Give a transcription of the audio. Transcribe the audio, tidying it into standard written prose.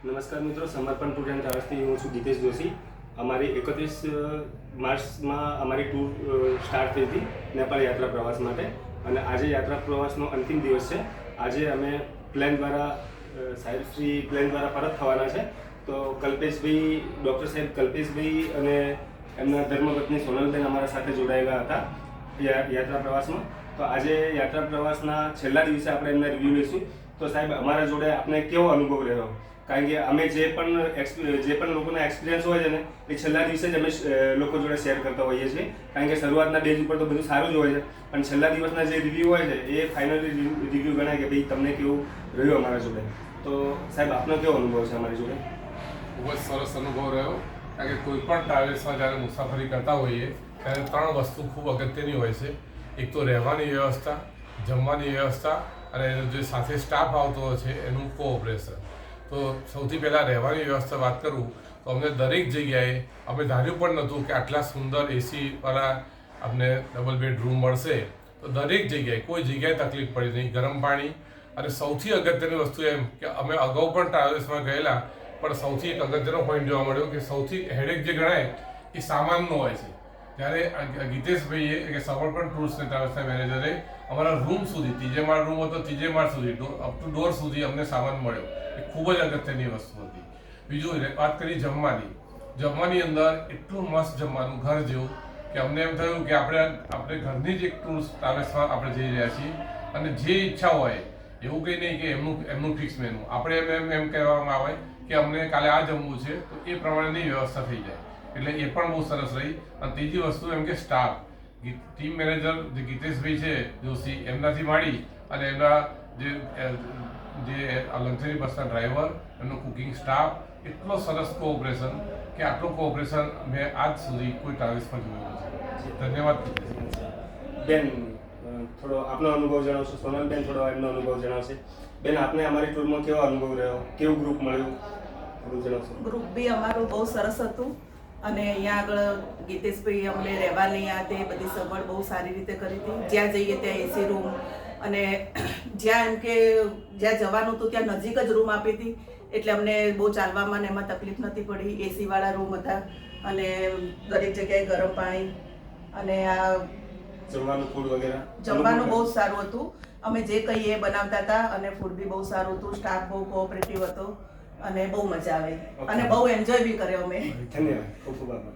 નમસ્કાર મિત્રો, સમર્પણ ટૂર એન્ડ ટ્રાવેલ્સથી હું છું ગીતેશ જોશી. અમારી 31 માર્ચમાં અમારી ટૂર સ્ટાર્ટ થઈ હતી નેપાળ યાત્રા પ્રવાસ માટે, અને આજે યાત્રા પ્રવાસનો અંતિમ દિવસ છે. આજે અમે પ્લેન દ્વારા સાહેબશ્રી પ્લેન દ્વારા પરત થવાના છે. તો કલ્પેશભાઈ, ડૉક્ટર સાહેબ કલ્પેશભાઈ અને એમના ધર્મપત્ની સોનલબેન અમારા સાથે જોડાયેલા હતા યાત્રા પ્રવાસમાં. તો આજે યાત્રા પ્રવાસના છેલ્લા દિવસે આપણે એમના રિવ્યૂ લઈશું. તો સાહેબ, અમારા જોડે આપને કેવો અનુભવ રહ્યો? કારણ કે અમે જે પણ લોકોના એક્સપિરિયન્સ હોય છે ને, એ છેલ્લા દિવસે જ અમે લોકો જોડે શેર કરતા હોઈએ છીએ. કારણ કે શરૂઆતના ડેજ ઉપર તો બધું સારું જ હોય છે, પણ છેલ્લા દિવસના જે રિવ્યૂ હોય છે એ ફાઇનલી રિવ્યૂ ગણાય કે ભાઈ તમને કેવું રહ્યું અમારા જોડે. તો સાહેબ, આપનો કેવો અનુભવ છે અમારી જોડે? ખૂબ જ સરસ અનુભવ રહ્યો. કારણ કે કોઈ પણ ટ્રાવેલ્સમાં જ્યારે મુસાફરી કરતા હોઈએ ત્યારે 3 વસ્તુ ખૂબ અગત્યની હોય છે. એક તો રહેવાની વ્યવસ્થા, જમવાની વ્યવસ્થા અને જે સાથે સ્ટાફ આવતો હોય છે એનું કોઓપરેશન. તો સૌથી પહેલાં રહેવાની વ્યવસ્થા વાત કરું તો અમને દરેક જગ્યાએ અમે ધાર્યું પણ નહોતું કે આટલા સુંદર એસીવાળા અમને ડબલ બેડરૂમ મળશે. તો દરેક જગ્યાએ કોઈ જગ્યાએ તકલીફ પડી નહીં. ગરમ પાણી, અને સૌથી અગત્યની વસ્તુ એમ કે અમે અગાઉ પણ ટ્રાવેલ્સમાં ગયેલા, પણ સૌથી એક અગત્યનો પોઈન્ટ જોવા મળ્યો કે સૌથી હેડેક જે ગણાય એ સામાનનો હોય છે. ત્યારે ગીતેશભાઈએ કે સમર્પણ ટૂર્સ એન્ડ ટ્રાવેલ્સના મેનેજરે અમારા રૂમ સુધી, ત્રીજે માળ રૂમ હતો, ત્રીજે માળ સુધી અપ ટુ ડોર સુધી અમને સામાન મળ્યો. એ ખૂબ જ અગત્યની વસ્તુ હતી. બીજું, વાત કરી જમવાની અંદર એટલું મસ્ત જમવાનું, ઘર જેવું, કે અમને એમ થયું કે આપણે ઘરની જ એક ટૂર્સ ટ્રાવેલ્સમાં આપણે જઈ રહ્યા છીએ. અને જે ઈચ્છા હોય એવું કંઈ નહીં કે એમનું ફિક્સ મેનુ. આપણે એમ કહેવામાં આવે કે અમને કાલે આ જમવું છે, તો એ પ્રમાણેની વ્યવસ્થા થઈ જાય. એટલે એ પણ બહુ સરસ રહી. અને ત્રીજી વસ્તુ એમ કે સ્ટાફ, ટીમ મેનેજર જે ગીતેશભાઈ છે જોશી, એમનાથી માંડી અને એમના જે લક્ઝરી બસના ડ્રાઈવર, એમનો કુકિંગ સ્ટાફ, એટલો સરસ કોઓપરેશન કે આટલું કોઓપરેશન મેં આજ સુધી કોઈ ટ્રાવેલ્સમાં જોયું નથી. ધન્યવાદ. બેન, થોડો આપનો અનુભવ જણાવશો? સોનલબેન થોડો એમનો અનુભવ જણાવશે. બેન, આપને અમારી ટૂરમાં કેવો અનુભવ રહ્યો? કેવું ગ્રુપ મળ્યું? થોડું જણાવશો? ગ્રુપ બી અમારું બહુ સરસ હતું. અને અહીંયા આગળ ગીતેશભાઈ અમને રહેવાની આ તે બધી સગવડ બહુ સારી રીતે કરી હતી. જ્યાં જઈએ ત્યાં એસી રૂમ, અને જ્યાં એમ કે જ્યાં જવાનું હતું ત્યાં નજીક જ રૂમ આપી હતી, એટલે અમને બહુ ચાલવામાં ને એમાં તકલીફ નથી પડી. એસીવાળા રૂમ હતા, અને દરેક જગ્યાએ ગરમ પાણી, અને આ જમવાનું ફૂડ વગેરે જમવાનું બહુ સારું હતું. અમે જે કહીએ એ બનાવતા હતા, અને ફૂડ બી બહુ સારું હતું. સ્ટાફ બહુ કોઓપરેટિવ હતો, અને બહુ મજા આવે, અને બહુ એન્જોય બી કર્યો અમે. ધન્યવાદ, ખૂબ ખૂબ આભાર.